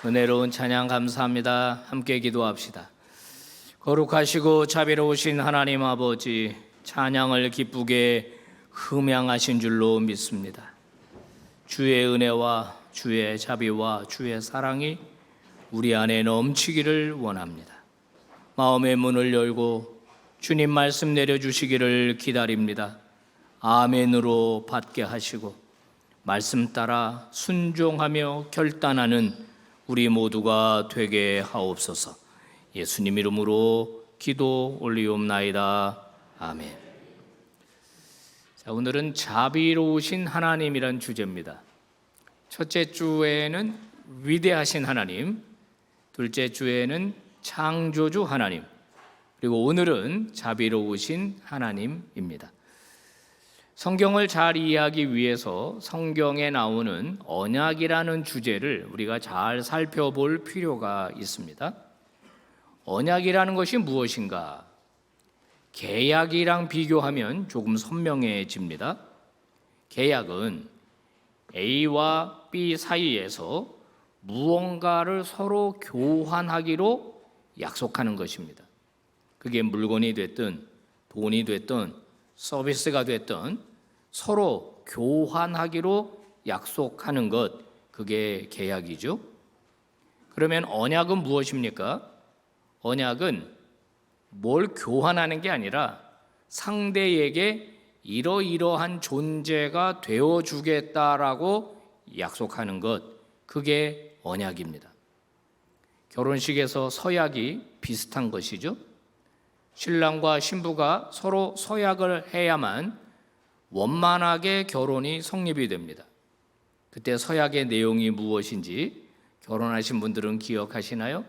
은혜로운 찬양 감사합니다. 함께 기도합시다. 거룩하시고 자비로우신 하나님 아버지, 찬양을 기쁘게 흠양하신 줄로 믿습니다. 주의 은혜와 주의 자비와 주의 사랑이 우리 안에 넘치기를 원합니다. 마음의 문을 열고 주님 말씀 내려주시기를 기다립니다. 아멘으로 받게 하시고 말씀 따라 순종하며 결단하는 우리 모두가 되게 하옵소서. 예수님 이름으로 기도 올리옵나이다. 아멘. 자, 오늘은 자비로우신 하나님이란 주제입니다. 첫째 주에는 위대하신 하나님, 둘째 주에는 창조주 하나님, 그리고 오늘은 자비로우신 하나님입니다. 성경을 잘 이해하기 위해서 성경에 나오는 언약이라는 주제를 우리가 잘 살펴볼 필요가 있습니다. 언약이라는 것이 무엇인가? 계약이랑 비교하면 조금 선명해집니다. 계약은 A와 B 사이에서 무언가를 서로 교환하기로 약속하는 것입니다. 그게 물건이 됐든 돈이 됐든 서비스가 됐든 서로 교환하기로 약속하는 것, 그게 계약이죠. 그러면 언약은 무엇입니까? 언약은 뭘 교환하는 게 아니라 상대에게 이러이러한 존재가 되어주겠다라고 약속하는 것, 그게 언약입니다. 결혼식에서 서약이 비슷한 것이죠. 신랑과 신부가 서로 서약을 해야만 원만하게 결혼이 성립이 됩니다. 그때 서약의 내용이 무엇인지 결혼하신 분들은 기억하시나요?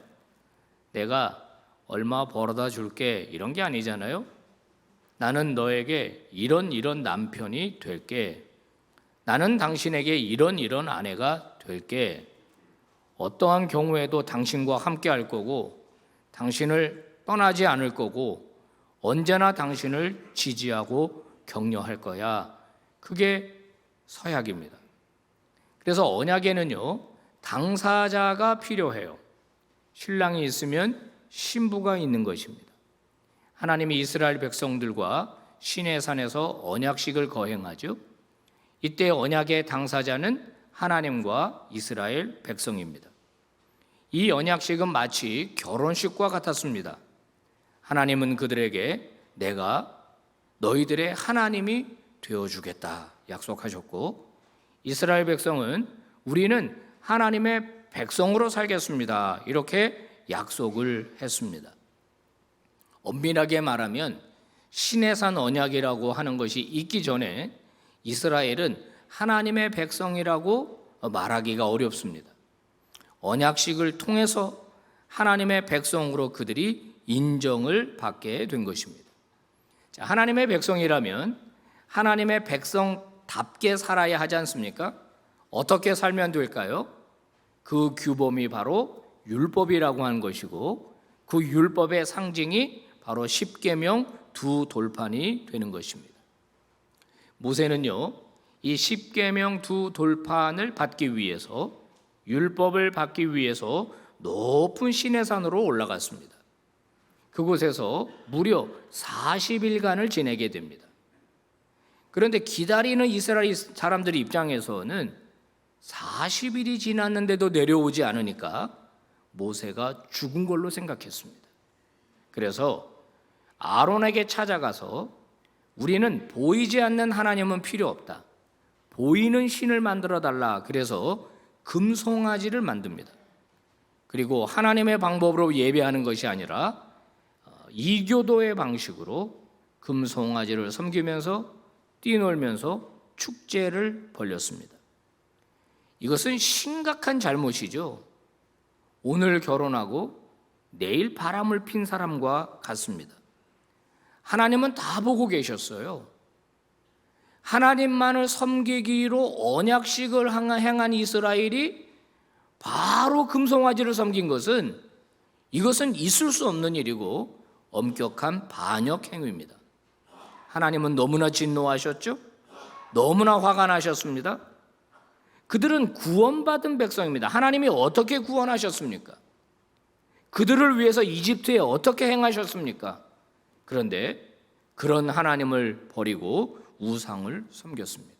내가 얼마 벌어다 줄게, 이런 게 아니잖아요. 나는 너에게 이런 남편이 될게. 나는 당신에게 이런 아내가 될게. 어떠한 경우에도 당신과 함께 할 거고 당신을 떠나지 않을 거고 언제나 당신을 지지하고 격려할 거야. 그게 서약입니다. 그래서 언약에는요, 당사자가 필요해요. 신랑이 있으면 신부가 있는 것입니다. 하나님이 이스라엘 백성들과 시내산에서 언약식을 거행하죠. 이때 언약의 당사자는 하나님과 이스라엘 백성입니다. 이 언약식은 마치 결혼식과 같았습니다. 하나님은 그들에게 내가 너희들의 하나님이 되어주겠다 약속하셨고, 이스라엘 백성은 우리는 하나님의 백성으로 살겠습니다, 이렇게 약속을 했습니다. 엄밀하게 말하면 시내산 언약이라고 하는 것이 있기 전에 이스라엘은 하나님의 백성이라고 말하기가 어렵습니다. 언약식을 통해서 하나님의 백성으로 그들이 인정을 받게 된 것입니다. 하나님의 백성이라면 하나님의 백성답게 살아야 하지 않습니까? 어떻게 살면 될까요? 그 규범이 바로 율법이라고 하는 것이고, 그 율법의 상징이 바로 십계명 두 돌판이 되는 것입니다. 모세는요, 이 십계명 두 돌판을 받기 위해서, 율법을 받기 위해서 높은 시내산으로 올라갔습니다. 그곳에서 무려 40일간을 지내게 됩니다. 그런데 기다리는 이스라엘 사람들 입장에서는 40일이 지났는데도 내려오지 않으니까 모세가 죽은 걸로 생각했습니다. 그래서 아론에게 찾아가서 우리는 보이지 않는 하나님은 필요 없다, 보이는 신을 만들어 달라. 그래서 금송아지를 만듭니다. 그리고 하나님의 방법으로 예배하는 것이 아니라 이교도의 방식으로 금송아지를 섬기면서 뛰놀면서 축제를 벌였습니다. 이것은 심각한 잘못이죠. 오늘 결혼하고 내일 바람을 핀 사람과 같습니다. 하나님은 다 보고 계셨어요. 하나님만을 섬기기로 언약식을 행한 이스라엘이 바로 금송아지를 섬긴 것은, 이것은 있을 수 없는 일이고 엄격한 반역 행위입니다. 하나님은 너무나 진노하셨죠? 너무나 화가 나셨습니다. 그들은 구원받은 백성입니다. 하나님이 어떻게 구원하셨습니까? 그들을 위해서 이집트에 어떻게 행하셨습니까? 그런데 그런 하나님을 버리고 우상을 섬겼습니다.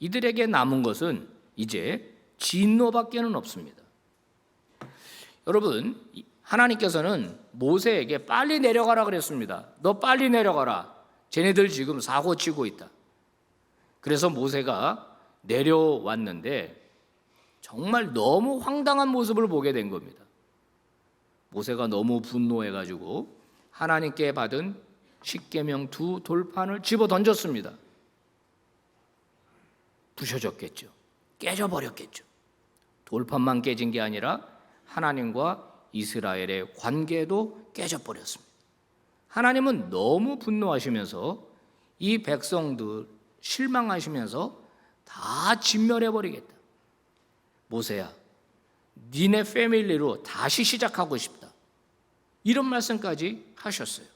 이들에게 남은 것은 이제 진노밖에는 없습니다. 여러분, 하나님께서는 모세에게 빨리 내려가라 그랬습니다. 너 빨리 내려가라. 쟤네들 지금 사고 치고 있다. 그래서 모세가 내려왔는데 정말 너무 황당한 모습을 보게 된 겁니다. 모세가 너무 분노해가지고 하나님께 받은 십계명 두 돌판을 집어 던졌습니다. 부셔졌겠죠. 깨져버렸겠죠. 돌판만 깨진 게 아니라 하나님과 이스라엘의 관계도 깨져버렸습니다. 하나님은 너무 분노하시면서 이 백성들 실망하시면서 다 진멸해버리겠다. 모세야, 니네 패밀리로 다시 시작하고 싶다. 이런 말씀까지 하셨어요.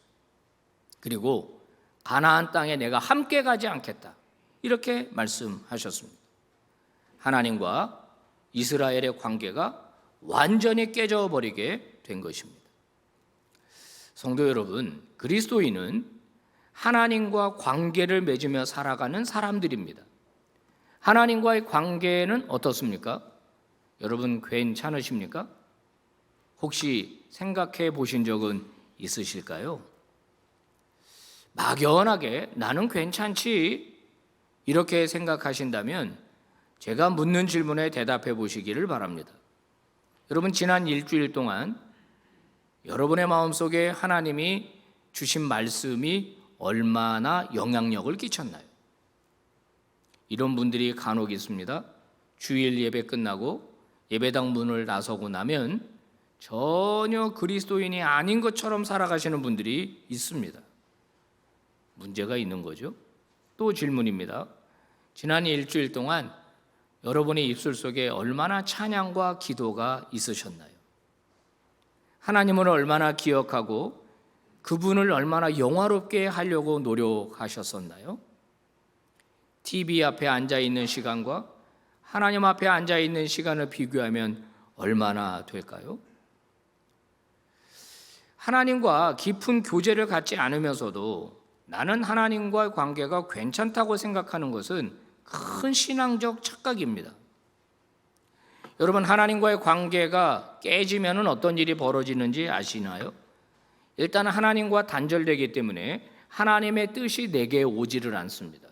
그리고 가나안 땅에 내가 함께 가지 않겠다. 이렇게 말씀하셨습니다. 하나님과 이스라엘의 관계가 완전히 깨져버리게 된 것입니다. 성도 여러분, 그리스도인은 하나님과 관계를 맺으며 살아가는 사람들입니다. 하나님과의 관계는 어떻습니까? 여러분 괜찮으십니까? 혹시 생각해 보신 적은 있으실까요? 막연하게 나는 괜찮지 이렇게 생각하신다면 제가 묻는 질문에 대답해 보시기를 바랍니다. 여러분, 지난 일주일 동안 여러분의 마음속에 하나님이 주신 말씀이 얼마나 영향력을 끼쳤나요? 이런 분들이 간혹 있습니다. 주일 예배 끝나고 예배당 문을 나서고 나면 전혀 그리스도인이 아닌 것처럼 살아가시는 분들이 있습니다. 문제가 있는 거죠. 또 질문입니다. 지난 일주일 동안 여러분의 입술 속에 얼마나 찬양과 기도가 있으셨나요? 하나님을 얼마나 기억하고 그분을 얼마나 영화롭게 하려고 노력하셨었나요? TV 앞에 앉아 있는 시간과 하나님 앞에 앉아 있는 시간을 비교하면 얼마나 될까요? 하나님과 깊은 교제를 갖지 않으면서도 나는 하나님과의 관계가 괜찮다고 생각하는 것은 큰 신앙적 착각입니다. 여러분, 하나님과의 관계가 깨지면 어떤 일이 벌어지는지 아시나요? 일단 하나님과 단절되기 때문에 하나님의 뜻이 내게 오지를 않습니다.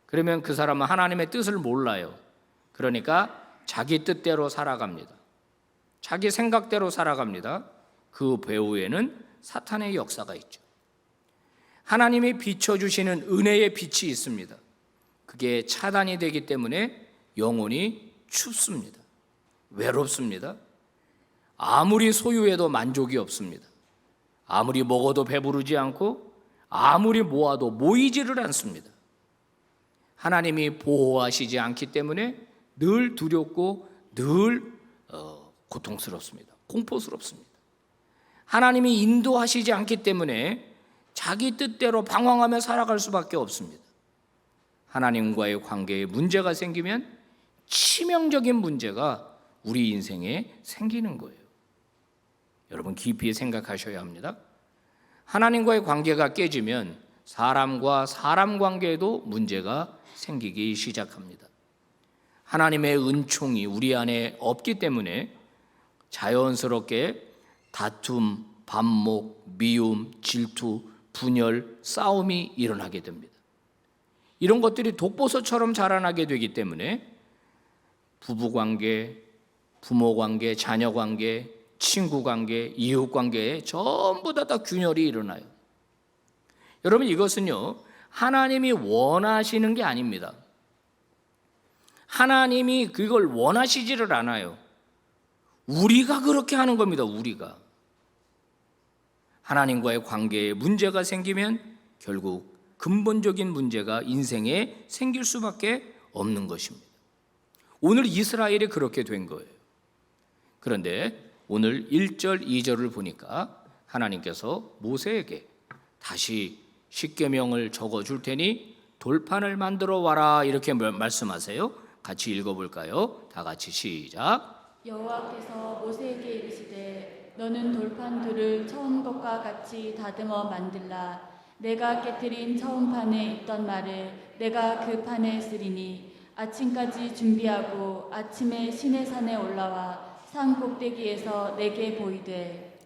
그러면 그 사람은 하나님의 뜻을 몰라요. 그러니까 자기 뜻대로 살아갑니다. 자기 생각대로 살아갑니다. 그 배후에는 사탄의 역사가 있죠. 하나님이 비춰주시는 은혜의 빛이 있습니다. 그게 차단이 되기 때문에 영혼이 춥습니다. 외롭습니다. 아무리 소유해도 만족이 없습니다. 아무리 먹어도 배부르지 않고 아무리 모아도 모이지를 않습니다. 하나님이 보호하시지 않기 때문에 늘 두렵고 늘 고통스럽습니다. 공포스럽습니다. 하나님이 인도하시지 않기 때문에 자기 뜻대로 방황하며 살아갈 수밖에 없습니다. 하나님과의 관계에 문제가 생기면 치명적인 문제가 우리 인생에 생기는 거예요. 여러분 깊이 생각하셔야 합니다. 하나님과의 관계가 깨지면 사람과 사람 관계에도 문제가 생기기 시작합니다. 하나님의 은총이 우리 안에 없기 때문에 자연스럽게 다툼, 반목, 미움, 질투, 분열, 싸움이 일어나게 됩니다. 이런 것들이 독보소처럼 자라나게 되기 때문에 부부관계, 부모관계, 자녀관계, 친구관계, 이웃관계에 전부 다 균열이 일어나요. 여러분, 이것은요 하나님이 원하시는 게 아닙니다. 하나님이 그걸 원하시지를 않아요. 우리가 그렇게 하는 겁니다. 우리가. 하나님과의 관계에 문제가 생기면 결국 근본적인 문제가 인생에 생길 수밖에 없는 것입니다. 오늘 이스라엘이 그렇게 된 거예요. 그런데 오늘 1절, 2절을 보니까 하나님께서 모세에게 다시 십계명을 적어줄 테니 돌판을 만들어 와라 이렇게 말씀하세요. 같이 읽어볼까요? 다 같이 시작. 여호와께서 모세에게 이르시되 너는 돌판들을 처음 것과 같이 다듬어 만들라. 내가 깨뜨린 처음 판에 있던 말을 내가 그 판에 쓰리니 아침까지 준비하고 아침에 시내산에 올라와 산 꼭대기에서 내게 보이되.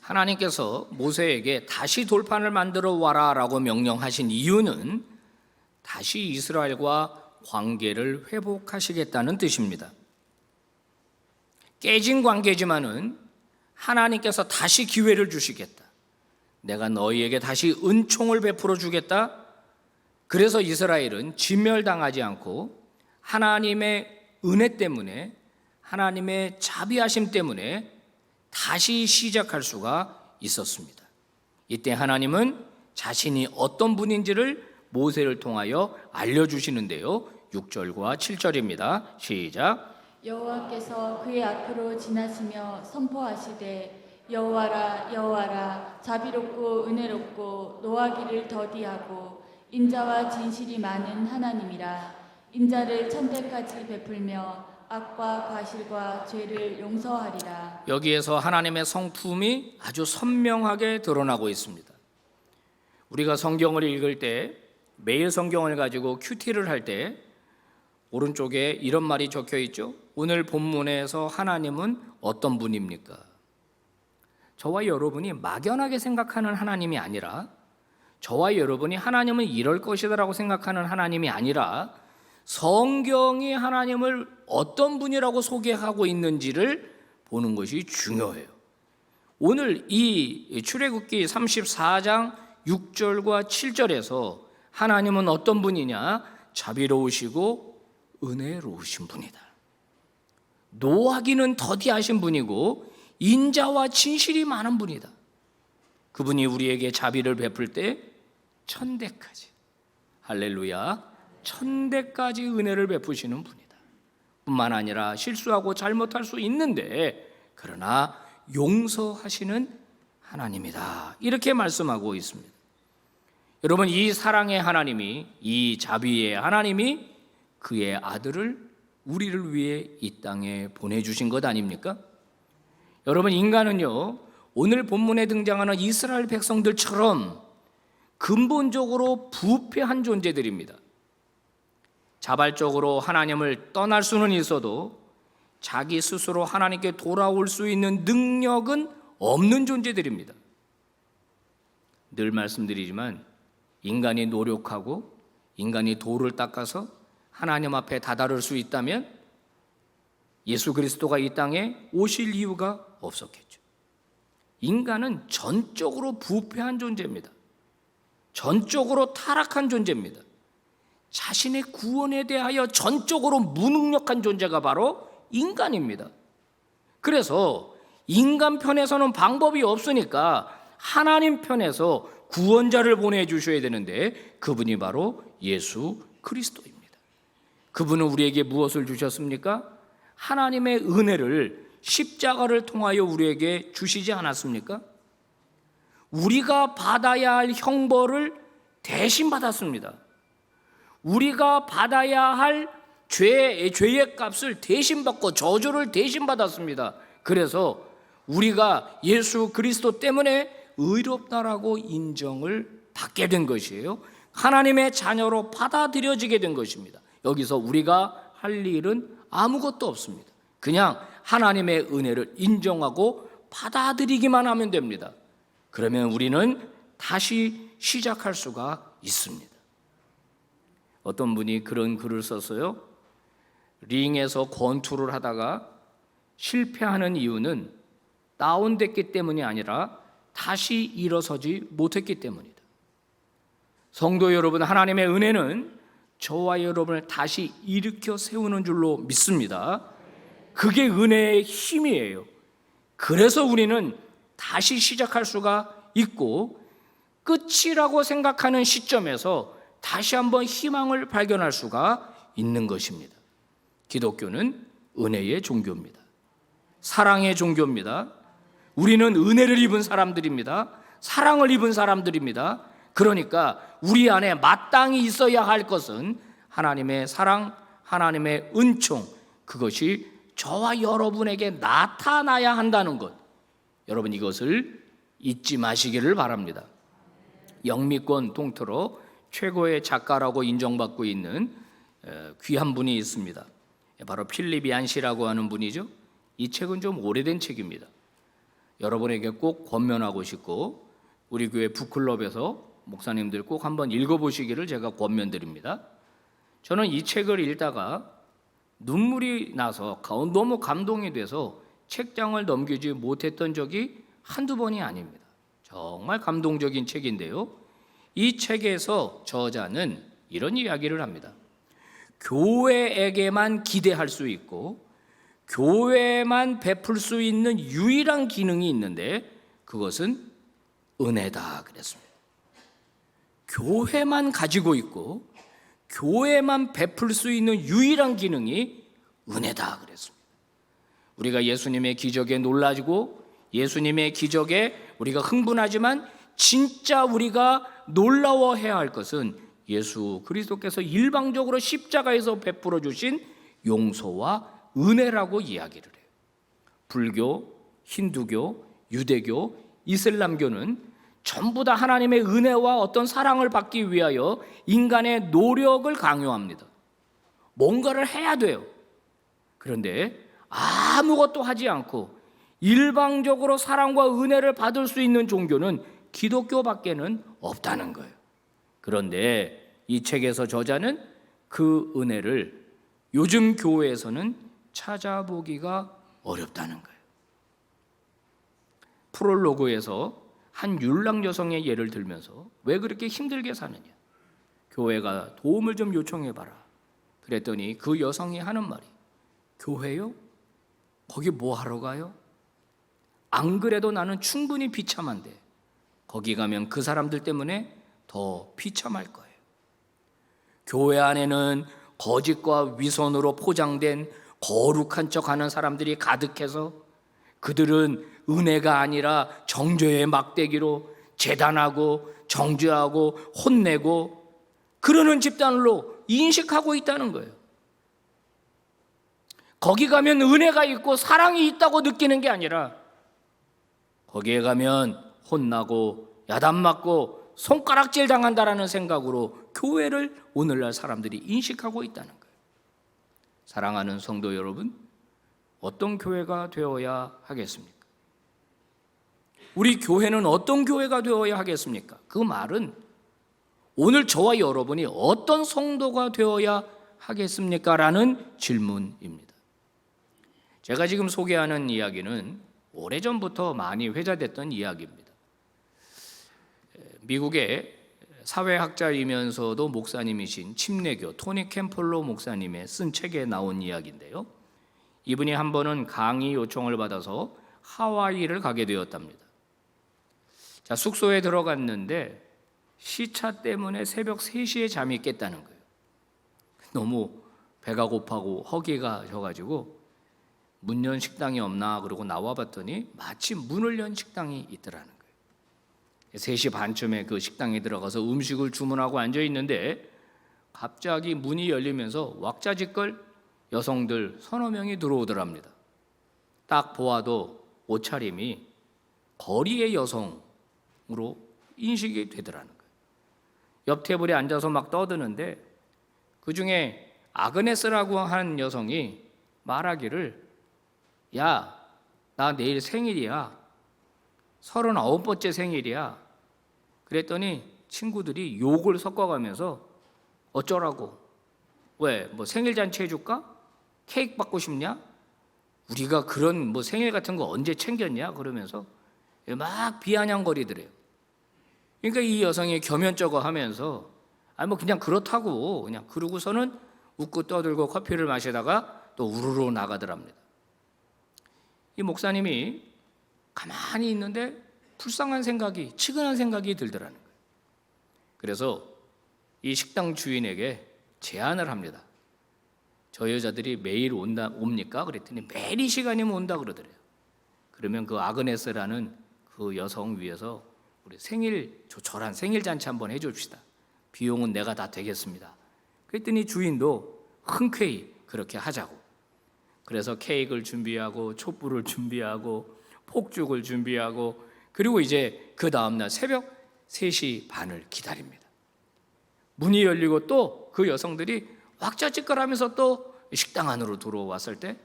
하나님께서 모세에게 다시 돌판을 만들어 와라 라고 명령하신 이유는 다시 이스라엘과 관계를 회복하시겠다는 뜻입니다. 깨진 관계지만은 하나님께서 다시 기회를 주시겠다. 내가 너희에게 다시 은총을 베풀어 주겠다. 그래서 이스라엘은 진멸당하지 않고 하나님의 은혜 때문에, 하나님의 자비하심 때문에 다시 시작할 수가 있었습니다. 이때 하나님은 자신이 어떤 분인지를 모세를 통하여 알려주시는데요. 6절과 7절입니다. 시작. 여호와께서 그의 앞으로 지나시며 선포하시되 여호와라 여호와라 자비롭고 은혜롭고 노하기를 더디하고 인자와 진실이 많은 하나님이라. 인자를 천대까지 베풀며 악과 과실과 죄를 용서하리라. 여기에서 하나님의 성품이 아주 선명하게 드러나고 있습니다. 우리가 성경을 읽을 때, 매일 성경을 가지고 큐티를 할 때 오른쪽에 이런 말이 적혀 있죠. 오늘 본문에서 하나님은 어떤 분입니까? 저와 여러분이 막연하게 생각하는 하나님이 아니라, 저와 여러분이 하나님은 이럴 것이다라고 생각하는 하나님이 아니라, 성경이 하나님을 어떤 분이라고 소개하고 있는지를 보는 것이 중요해요. 오늘 이 출애굽기 34장 6절과 7절에서 하나님은 어떤 분이냐? 자비로우시고 은혜로우신 분이다. 노하기는 더디하신 분이고 인자와 진실이 많은 분이다. 그분이 우리에게 자비를 베풀 때 천대까지, 할렐루야, 천대까지 은혜를 베푸시는 분이다. 뿐만 아니라 실수하고 잘못할 수 있는데 그러나 용서하시는 하나님이다. 이렇게 말씀하고 있습니다. 여러분, 이 사랑의 하나님이, 이 자비의 하나님이 그의 아들을 우리를 위해 이 땅에 보내주신 것 아닙니까? 여러분, 인간은요, 오늘 본문에 등장하는 이스라엘 백성들처럼 근본적으로 부패한 존재들입니다. 자발적으로 하나님을 떠날 수는 있어도 자기 스스로 하나님께 돌아올 수 있는 능력은 없는 존재들입니다. 늘 말씀드리지만 인간이 노력하고 인간이 돌을 닦아서 하나님 앞에 다다를 수 있다면 예수 그리스도가 이 땅에 오실 이유가 없었겠죠. 인간은 전적으로 부패한 존재입니다. 전적으로 타락한 존재입니다. 자신의 구원에 대하여 전적으로 무능력한 존재가 바로 인간입니다. 그래서 인간 편에서는 방법이 없으니까 하나님 편에서 구원자를 보내주셔야 되는데 그분이 바로 예수 그리스도입니다. 그분은 우리에게 무엇을 주셨습니까? 하나님의 은혜를 십자가를 통하여 우리에게 주시지 않았습니까? 우리가 받아야 할 형벌을 대신 받았습니다. 우리가 받아야 할 죄의 값을 대신 받고 저주를 대신 받았습니다. 그래서 우리가 예수 그리스도 때문에 의롭다라고 인정을 받게 된 것이에요. 하나님의 자녀로 받아들여지게 된 것입니다. 여기서 우리가 할 일은 아무것도 없습니다. 그냥 하나님의 은혜를 인정하고 받아들이기만 하면 됩니다. 그러면 우리는 다시 시작할 수가 있습니다. 어떤 분이 그런 글을 썼어요. 링에서 권투를 하다가 실패하는 이유는 다운됐기 때문이 아니라 다시 일어서지 못했기 때문이다. 성도 여러분, 하나님의 은혜는 저와 여러분을 다시 일으켜 세우는 줄로 믿습니다. 그게 은혜의 힘이에요. 그래서 우리는 다시 시작할 수가 있고 끝이라고 생각하는 시점에서 다시 한번 희망을 발견할 수가 있는 것입니다. 기독교는 은혜의 종교입니다. 사랑의 종교입니다. 우리는 은혜를 입은 사람들입니다. 사랑을 입은 사람들입니다. 그러니까 우리 안에 마땅히 있어야 할 것은 하나님의 사랑, 하나님의 은총, 그것이 저와 여러분에게 나타나야 한다는 것, 여러분 이것을 잊지 마시기를 바랍니다. 영미권 통틀어 최고의 작가라고 인정받고 있는 귀한 분이 있습니다. 바로 필립 얀시라고 하는 분이죠. 이 책은 좀 오래된 책입니다. 여러분에게 꼭 권면하고 싶고 우리 교회 북클럽에서 목사님들 꼭 한번 읽어보시기를 제가 권면드립니다. 저는 이 책을 읽다가 눈물이 나서 너무 감동이 돼서 책장을 넘기지 못했던 적이 한두 번이 아닙니다. 정말 감동적인 책인데요. 이 책에서 저자는 이런 이야기를 합니다. 교회에게만 기대할 수 있고 교회만 베풀 수 있는 유일한 기능이 있는데 그것은 은혜다 그랬습니다. 교회만 가지고 있고 교회만 베풀 수 있는 유일한 기능이 은혜다 그랬습니다. 우리가 예수님의 기적에 놀라지고 예수님의 기적에 우리가 흥분하지만 진짜 우리가 놀라워해야 할 것은 예수 그리스도께서 일방적으로 십자가에서 베풀어 주신 용서와 은혜라고 이야기를 해요. 불교, 힌두교, 유대교, 이슬람교는 전부 다 하나님의 은혜와 어떤 사랑을 받기 위하여 인간의 노력을 강요합니다. 뭔가를 해야 돼요. 그런데 아무것도 하지 않고 일방적으로 사랑과 은혜를 받을 수 있는 종교는 기독교밖에는 없다는 거예요. 그런데 이 책에서 저자는 그 은혜를 요즘 교회에서는 찾아보기가 어렵다는 거예요. 프롤로그에서 한 율랑 여성의 예를 들면서 왜 그렇게 힘들게 사느냐, 교회가 도움을 좀 요청해봐라 그랬더니 그 여성이 하는 말이, 교회요? 거기 뭐 하러 가요? 안 그래도 나는 충분히 비참한데 거기 가면 그 사람들 때문에 더 비참할 거예요. 교회 안에는 거짓과 위선으로 포장된 거룩한 척하는 사람들이 가득해서 그들은 은혜가 아니라 정죄의 막대기로 재단하고 정죄하고 혼내고 그러는 집단으로 인식하고 있다는 거예요. 거기 가면 은혜가 있고 사랑이 있다고 느끼는 게 아니라 거기에 가면 혼나고 야단맞고 손가락질 당한다라는 생각으로 교회를 오늘날 사람들이 인식하고 있다는 거예요. 사랑하는 성도 여러분, 어떤 교회가 되어야 하겠습니까? 우리 교회는 어떤 교회가 되어야 하겠습니까? 그 말은 오늘 저와 여러분이 어떤 성도가 되어야 하겠습니까? 라는 질문입니다. 제가 지금 소개하는 이야기는 오래전부터 많이 회자됐던 이야기입니다. 미국의 사회학자이면서도 목사님이신 침례교 토니 캠펄로 목사님의 쓴 책에 나온 이야기인데요. 이분이 한 번은 강의 요청을 받아서 하와이를 가게 되었답니다. 자, 숙소에 들어갔는데 시차 때문에 새벽 3시에 잠이 깼다는 거예요. 너무 배가 고파고 허기가 져가지고 문 연 식당이 없나 그러고 나와봤더니 마침 문을 연 식당이 있더라는 거예요. 3시 반쯤에 그 식당에 들어가서 음식을 주문하고 앉아있는데 갑자기 문이 열리면서 왁자지껄 여성들 서너 명이 들어오더랍니다. 딱 보아도 옷차림이 거리의 여성으로 인식이 되더라는 거예요. 옆 테이블에 앉아서 막 떠드는데 그 중에 아그네스라고 하는 여성이 말하기를, 야, 나 내일 생일이야. 39번째 생일이야. 그랬더니 친구들이 욕을 섞어가면서 어쩌라고? 왜? 뭐 생일 잔치 해줄까? 케이크 받고 싶냐? 우리가 그런 뭐 생일 같은 거 언제 챙겼냐? 그러면서 막 비아냥거리더래요. 그러니까 이 여성이 겸연쩍어 하면서 뭐 그냥 그렇다고 그냥 그러고서는 웃고 떠들고 커피를 마시다가 또 우르르 나가더랍니다. 이 목사님이 가만히 있는데 불쌍한 생각이, 치근한 생각이 들더라는 거예요. 그래서 이 식당 주인에게 제안을 합니다. 저 여자들이 매일 옵니까? 그랬더니 매일 이 시간이면 온다 그러더래요. 그러면 그 아그네스라는 그 여성 위해서 우리 조촐한 생일 잔치 한번 해줍시다. 비용은 내가 다 되겠습니다. 그랬더니 주인도 흔쾌히 그렇게 하자고. 그래서 케이크를 준비하고 촛불을 준비하고 폭죽을 준비하고, 그리고 이제 그 다음날 새벽 3시 반을 기다립니다. 문이 열리고 또 그 여성들이 왁자지껄하면서 또 식당 안으로 들어왔을 때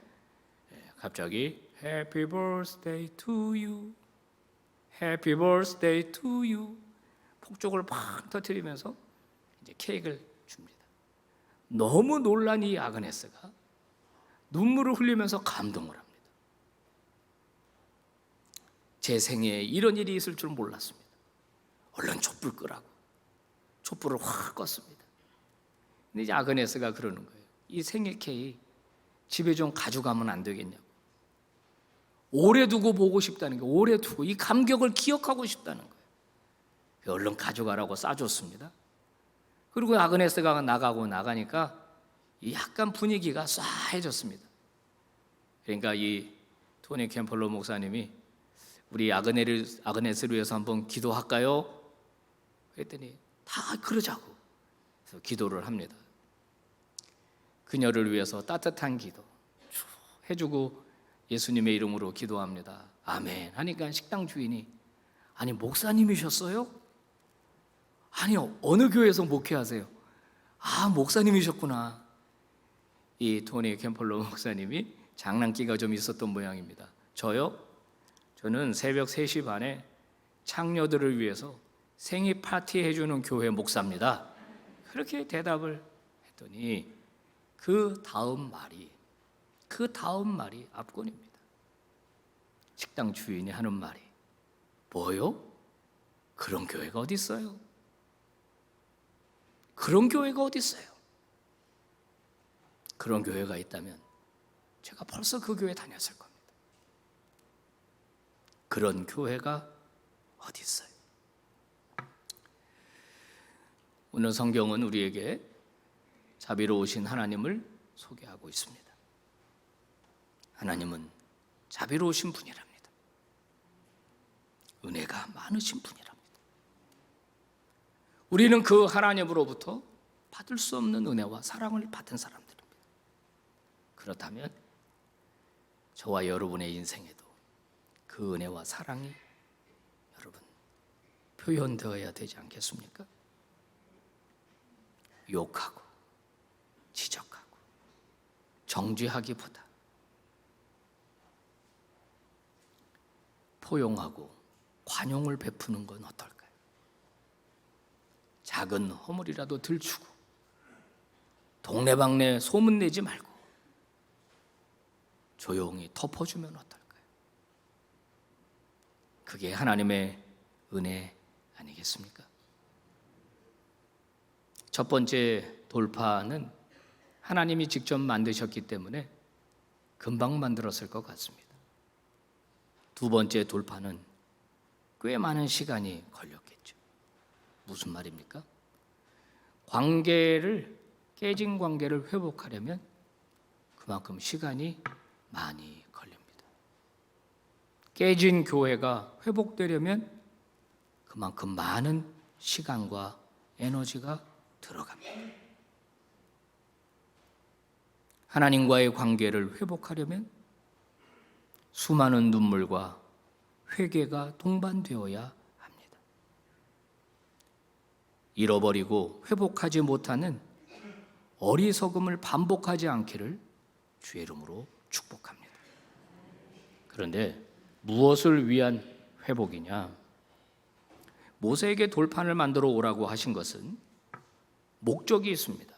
갑자기 Happy birthday to you, Happy birthday to you, 폭죽을 팍 터뜨리면서 이제 케이크를 줍니다. 너무 놀란 이 아그네스가 눈물을 흘리면서 감동을 합니다. 제 생애에 이런 일이 있을 줄 몰랐습니다. 얼른 촛불 끄라고 촛불을 확 껐습니다. 근데 이제 아그네스가 그러는 거예요. 이 생일 케이크 집에 좀 가져가면 안 되겠냐고. 오래 두고 보고 싶다는 거예요. 오래 두고 이 감격을 기억하고 싶다는 거예요. 얼른 가져가라고 싸줬습니다. 그리고 아그네스가 나가니까 이 약간 분위기가 싸해졌습니다. 그러니까 이 토니 캠펄러 목사님이 우리 아그네스를 위해서 한번 기도할까요? 그랬더니 다 그러자고. 그래서 기도를 합니다. 그녀를 위해서 따뜻한 기도 해주고 예수님의 이름으로 기도합니다. 아멘 하니까 식당 주인이 아니 목사님이셨어요? 아니요, 어느 교회에서 목회하세요? 아, 목사님이셨구나. 이 토니 캠펄러 목사님이 장난기가 좀 있었던 모양입니다. 저는 새벽 3시 반에 창녀들을 위해서 생일 파티 해주는 교회 목사입니다. 그렇게 대답을 했더니 그 다음 말이 압권입니다. 식당 주인이 하는 말이 뭐요? 그런 교회가 어디 있어요? 그런 교회가 어디 있어요? 그런 교회가 있다면 제가 벌써 그 교회 다녔을 겁니다. 그런 교회가 어디 있어요? 오늘 성경은 우리에게 자비로우신 하나님을 소개하고 있습니다. 하나님은 자비로우신 분이랍니다. 은혜가 많으신 분이랍니다. 우리는 그 하나님으로부터 받을 수 없는 은혜와 사랑을 받은 사람들입니다. 그렇다면 저와 여러분의 인생에도 그 은혜와 사랑이 여러분 표현되어야 되지 않겠습니까? 욕하고 지적하고 정죄하기보다 포용하고 관용을 베푸는 건 어떨까요? 작은 허물이라도 들추고 동네방네 소문내지 말고 조용히 덮어주면 어떨까요? 그게 하나님의 은혜 아니겠습니까? 첫 번째 돌파는 하나님이 직접 만드셨기 때문에 금방 만들었을 것 같습니다. 두 번째 돌파는 꽤 많은 시간이 걸렸겠죠. 무슨 말입니까? 깨진 관계를 회복하려면 그만큼 시간이 많이 걸립니다. 깨진 교회가 회복되려면 그만큼 많은 시간과 에너지가 들어갑니다. 하나님과의 관계를 회복하려면 수많은 눈물과 회개가 동반되어야 합니다. 잃어버리고 회복하지 못하는 어리석음을 반복하지 않기를 주의 이름으로 축복합니다. 그런데 무엇을 위한 회복이냐? 모세에게 돌판을 만들어 오라고 하신 것은 목적이 있습니다.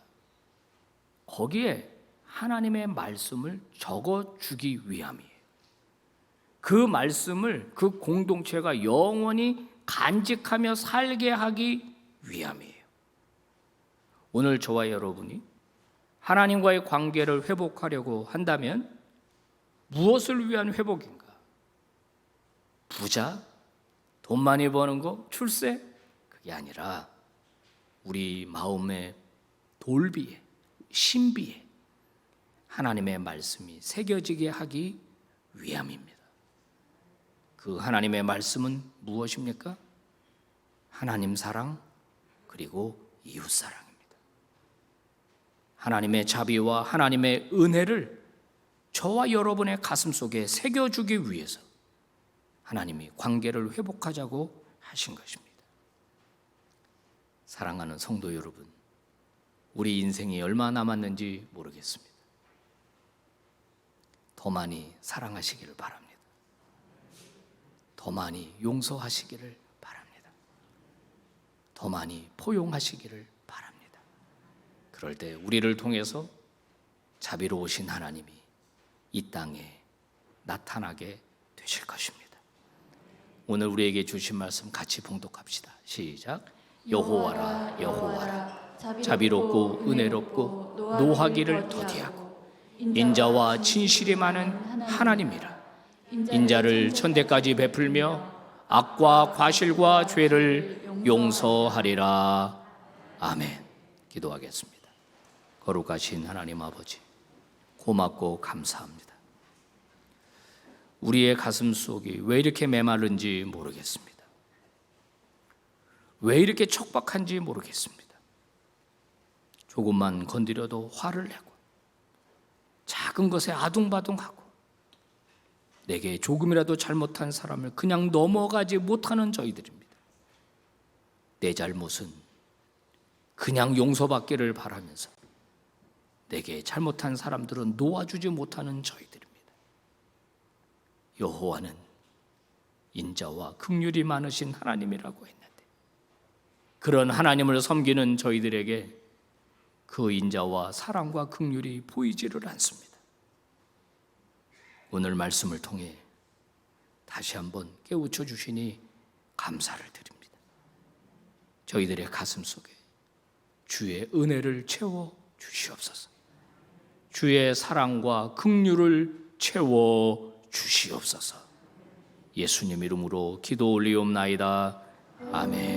거기에 하나님의 말씀을 적어주기 위함이에요. 그 말씀을 그 공동체가 영원히 간직하며 살게 하기 위함이에요. 오늘 저와 여러분이 하나님과의 관계를 회복하려고 한다면 무엇을 위한 회복인가? 부자? 돈 많이 버는 거? 출세? 그게 아니라 우리 마음의 돌비에, 신비에 하나님의 말씀이 새겨지게 하기 위함입니다. 그 하나님의 말씀은 무엇입니까? 하나님 사랑 그리고 이웃 사랑입니다. 하나님의 자비와 하나님의 은혜를 저와 여러분의 가슴 속에 새겨주기 위해서 하나님이 관계를 회복하자고 하신 것입니다. 사랑하는 성도 여러분, 우리 인생이 얼마 남았는지 모르겠습니다. 더 많이 사랑하시기를 바랍니다. 더 많이 용서하시기를 바랍니다. 더 많이 포용하시기를 바랍니다. 그럴 때 우리를 통해서 자비로우신 하나님이 이 땅에 나타나게 되실 것입니다. 오늘 우리에게 주신 말씀 같이 봉독합시다. 시작. 여호와라 여호와라 자비롭고 은혜롭고 노하기를 더디하고 인자와 진실이 많은 하나님이라. 인자를 천대까지 베풀며 악과 과실과 죄를 용서하리라. 아멘. 기도하겠습니다. 거룩하신 하나님 아버지, 고맙고 감사합니다. 우리의 가슴 속이 왜 이렇게 메마른지 모르겠습니다. 왜 이렇게 척박한지 모르겠습니다. 조금만 건드려도 화를 내고 작은 것에 아둥바둥하고 내게 조금이라도 잘못한 사람을 그냥 넘어가지 못하는 저희들입니다. 내 잘못은 그냥 용서받기를 바라면서 내게 잘못한 사람들은 놓아주지 못하는 저희들입니다. 여호와는 인자와 긍휼이 많으신 하나님이라고 했는데 그런 하나님을 섬기는 저희들에게 그 인자와 사랑과 긍휼이 보이지를 않습니다. 오늘 말씀을 통해 다시 한번 깨우쳐 주시니 감사를 드립니다. 저희들의 가슴 속에 주의 은혜를 채워 주시옵소서. 주의 사랑과 긍휼을 채워 주시옵소서. 예수님 이름으로 기도 올리옵나이다. 아멘.